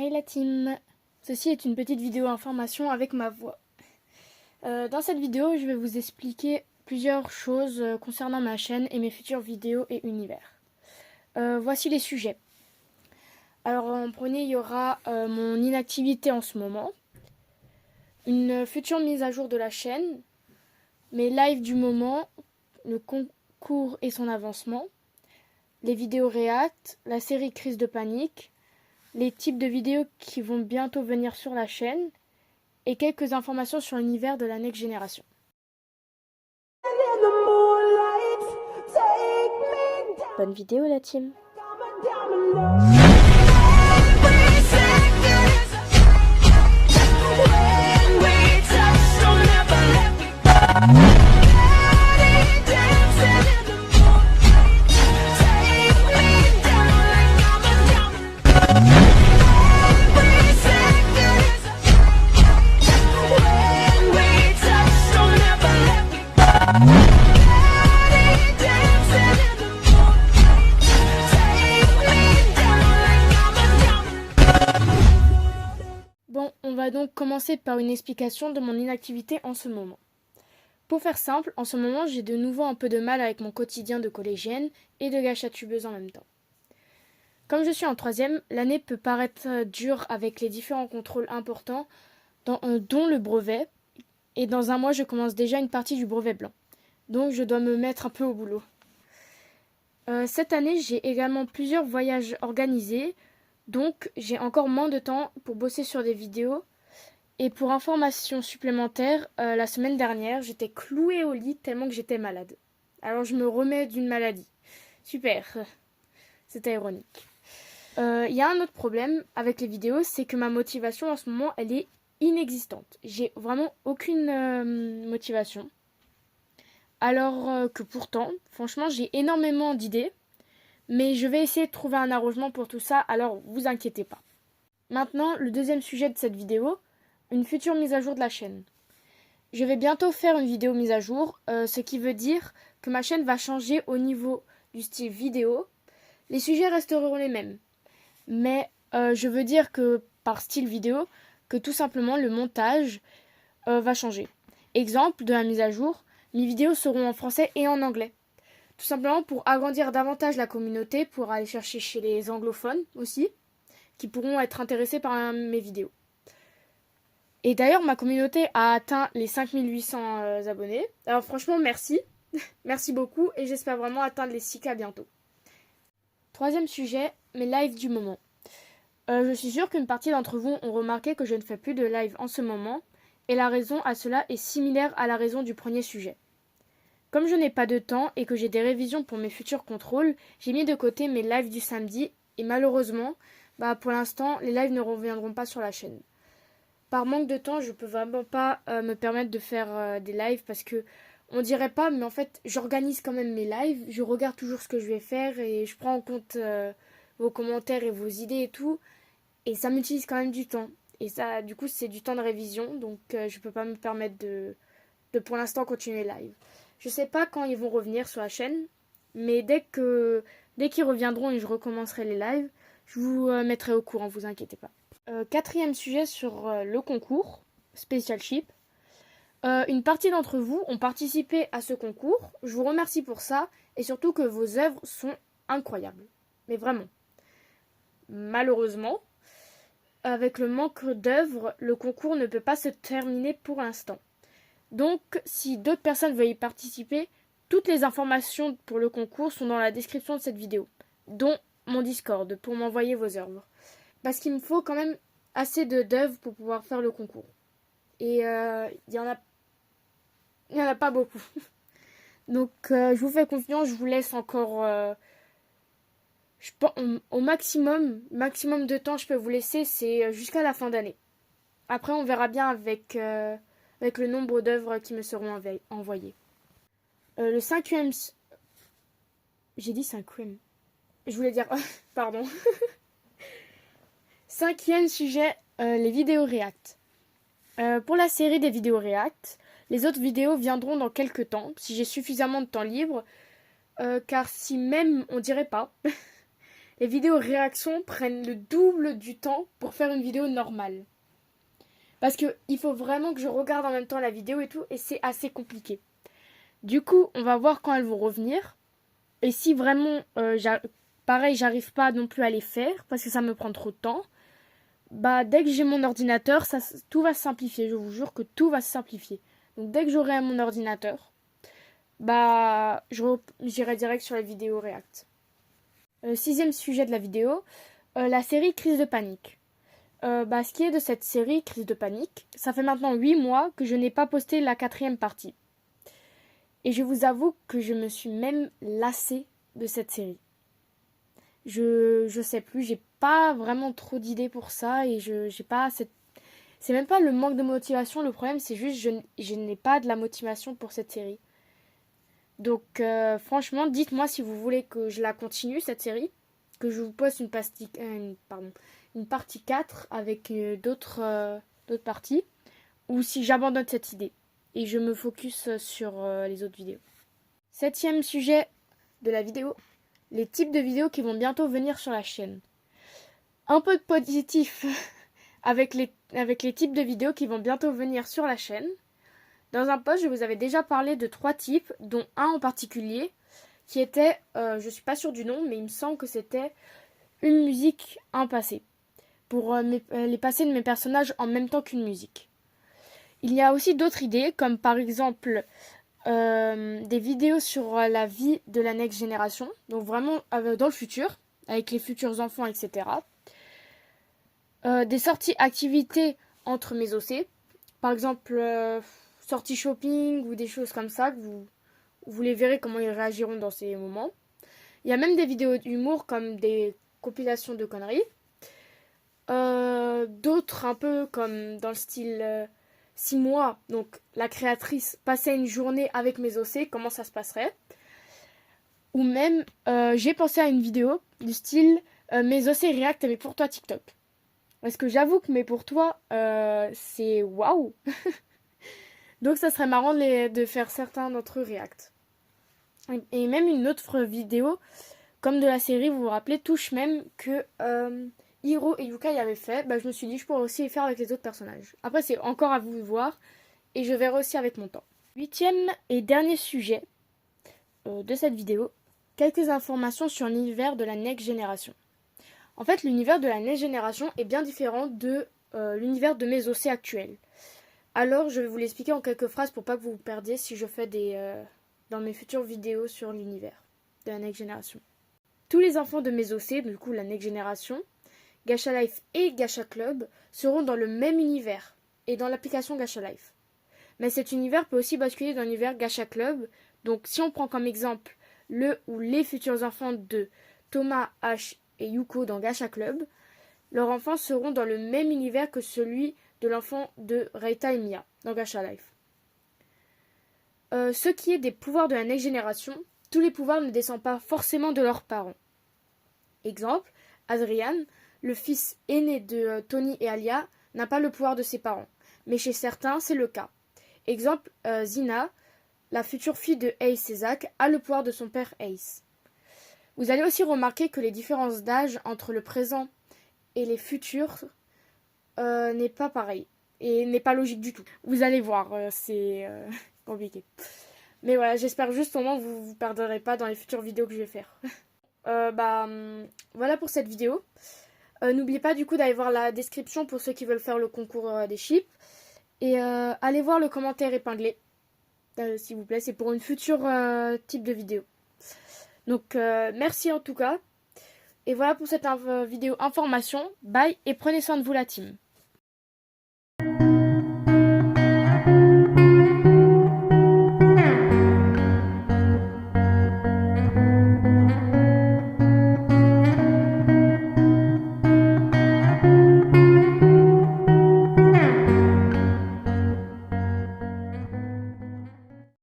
Hey la team, ceci est une petite vidéo information avec ma voix. Dans cette vidéo, je vais vous expliquer plusieurs choses concernant ma chaîne et mes futures vidéos et univers. Voici les sujets. Alors en premier, il y aura mon inactivité en ce moment, une future mise à jour de la chaîne, mes lives du moment, le concours et son avancement, les vidéos react, la série Crise de panique, les types de vidéos qui vont bientôt venir sur la chaîne et quelques informations sur l'univers de la Next Génération. Bonne vidéo la team. Bon, on va donc commencer par une explication de mon inactivité en ce moment. Pour faire simple, en ce moment, j'ai de nouveau un peu de mal avec mon quotidien de collégienne et de gâchatubeuse en même temps. Comme je suis en troisième, l'année peut paraître dure avec les différents contrôles importants, dont le brevet, et dans un mois, je commence déjà une partie du brevet blanc. Donc, je dois me mettre un peu au boulot. Cette année, j'ai également plusieurs voyages organisés, donc j'ai encore moins de temps pour bosser sur des vidéos. Et pour information supplémentaire, la semaine dernière, j'étais clouée au lit tellement que j'étais malade. Alors je me remets d'une maladie. Super, c'était ironique. Il y a un autre problème avec les vidéos, c'est que ma motivation en ce moment, elle est inexistante. J'ai vraiment aucune motivation. Alors que pourtant, franchement, j'ai énormément d'idées. Mais je vais essayer de trouver un arrangement pour tout ça, alors vous inquiétez pas. Maintenant, le deuxième sujet de cette vidéo, une future mise à jour de la chaîne. Je vais bientôt faire une vidéo mise à jour, ce qui veut dire que ma chaîne va changer au niveau du style vidéo. Les sujets resteront les mêmes. Mais je veux dire que par style vidéo, que tout simplement le montage va changer. Exemple de la mise à jour, mes vidéos seront en français et en anglais. Tout simplement pour agrandir davantage la communauté, pour aller chercher chez les anglophones aussi, qui pourront être intéressés par mes vidéos. Et d'ailleurs, ma communauté a atteint les 5800 abonnés. Alors franchement, merci. Merci beaucoup et j'espère vraiment atteindre les 6K bientôt. Troisième sujet, mes lives du moment. Je suis sûre qu'une partie d'entre vous ont remarqué que je ne fais plus de live en ce moment, et la raison à cela est similaire à la raison du premier sujet. Comme je n'ai pas de temps et que j'ai des révisions pour mes futurs contrôles, j'ai mis de côté mes lives du samedi et malheureusement, pour l'instant, les lives ne reviendront pas sur la chaîne. Par manque de temps, je peux vraiment pas me permettre de faire des lives parce que on dirait pas, mais en fait, j'organise quand même mes lives, je regarde toujours ce que je vais faire et je prends en compte vos commentaires et vos idées et tout, et ça m'utilise quand même du temps. Et ça, du coup, c'est du temps de révision, donc je peux pas me permettre de pour l'instant continuer les lives. Je sais pas quand ils vont revenir sur la chaîne, mais dès qu'ils reviendront et je recommencerai les lives, je vous mettrai au courant, vous inquiétez pas. Quatrième sujet sur le concours, Special Ship. Une partie d'entre vous ont participé à ce concours, je vous remercie pour ça, et surtout que vos œuvres sont incroyables. Mais vraiment. Malheureusement, avec le manque d'œuvres, le concours ne peut pas se terminer pour l'instant. Donc, si d'autres personnes veulent y participer, toutes les informations pour le concours sont dans la description de cette vidéo, dont mon Discord, pour m'envoyer vos œuvres. Parce qu'il me faut quand même assez d'œuvres pour pouvoir faire le concours. Et il y en a pas beaucoup. Donc, je vous fais confiance, je vous laisse encore... je pense, au maximum de temps je peux vous laisser, c'est jusqu'à la fin d'année. Après, on verra bien avec le nombre d'œuvres qui me seront envoyées. Le cinquième... J'ai dit cinquième. Je voulais dire... Pardon. Cinquième sujet, les vidéos react. Pour la série des vidéos react, les autres vidéos viendront dans quelques temps, si j'ai suffisamment de temps libre, car si même on dirait pas, les vidéos réactions prennent le double du temps pour faire une vidéo normale. Parce que il faut vraiment que je regarde en même temps la vidéo et tout, et c'est assez compliqué. Du coup, on va voir quand elles vont revenir. Et si vraiment, pareil, j'arrive pas non plus à les faire, parce que ça me prend trop de temps, bah dès que j'ai mon ordinateur, tout va se simplifier. Je vous jure que tout va se simplifier. Donc dès que j'aurai mon ordinateur, bah j'irai direct sur la vidéo React. Sixième sujet de la vidéo, la série Crise de panique. Ce qui est de cette série Crise de panique, ça fait maintenant 8 mois que je n'ai pas posté la 4e partie. Et je vous avoue que je me suis même lassée de cette série. Je sais plus, j'ai pas vraiment trop d'idées pour ça et j'ai pas cette... C'est même pas le manque de motivation, le problème c'est juste je n'ai pas de la motivation pour cette série. Donc franchement, dites-moi si vous voulez que je la continue cette série, que je vous poste une partie 4 avec d'autres parties, ou si j'abandonne cette idée et je me focus sur les autres vidéos. 7e sujet de la vidéo, les types de vidéos qui vont bientôt venir sur la chaîne. Un peu de positif avec les types de vidéos qui vont bientôt venir sur la chaîne. Dans un post, je vous avais déjà parlé de 3 types, dont un en particulier, qui était, je suis pas sûre du nom, mais il me semble que c'était une musique, un passé, pour les passés de mes personnages en même temps qu'une musique. Il y a aussi d'autres idées, comme par exemple des vidéos sur la vie de la next génération, donc vraiment dans le futur, avec les futurs enfants, etc. Des sorties activités entre mes OC, par exemple sorties shopping ou des choses comme ça, que vous les verrez comment ils réagiront dans ces moments. Il y a même des vidéos d'humour comme des compilations de conneries. D'autres un peu comme dans le style 6 mois, donc la créatrice passait une journée avec mes OC, comment ça se passerait. Ou même j'ai pensé à une vidéo du style mes OC React mais pour toi TikTok. Parce que j'avoue que mais pour toi c'est waouh. Donc ça serait marrant de faire certains d'entre eux React. Et même une autre vidéo comme de la série, vous vous rappelez, touche même que Hiro et Yuka y avaient fait, je me suis dit je pourrais aussi les faire avec les autres personnages. Après c'est encore à vous de voir et je verrai aussi avec mon temps. 8e et dernier sujet de cette vidéo, quelques informations sur l'univers de la Next Generation. En fait l'univers de la Next Generation est bien différent de l'univers de mes OC actuels. Alors je vais vous l'expliquer en quelques phrases pour pas que vous vous perdiez si je fais dans mes futures vidéos sur l'univers de la Next Generation. Tous les enfants de mes OC, du coup la Next Generation, Gacha Life et Gacha Club seront dans le même univers et dans l'application Gacha Life. Mais cet univers peut aussi basculer dans l'univers Gacha Club. Donc si on prend comme exemple le ou les futurs enfants de Thomas, H et Yuko dans Gacha Club, leurs enfants seront dans le même univers que celui de l'enfant de Reita et Mia dans Gacha Life. Ce qui est des pouvoirs de la Next Generation, tous les pouvoirs ne descendent pas forcément de leurs parents. Exemple, Adrian, le fils aîné de Tony et Alia, n'a pas le pouvoir de ses parents, mais chez certains, c'est le cas. Exemple, Zina, la future fille de Ace et Zack, a le pouvoir de son père Ace. Vous allez aussi remarquer que les différences d'âge entre le présent et les futurs n'est pas pareil, et n'est pas logique du tout. Vous allez voir, c'est compliqué. Mais voilà, j'espère juste au moins que vous ne vous perdrez pas dans les futures vidéos que je vais faire. Voilà pour cette vidéo. N'oubliez pas du coup d'aller voir la description pour ceux qui veulent faire le concours des chips. Et allez voir le commentaire épinglé, s'il vous plaît. C'est pour une future type de vidéo. Donc merci en tout cas. Et voilà pour cette vidéo information. Bye et prenez soin de vous la team.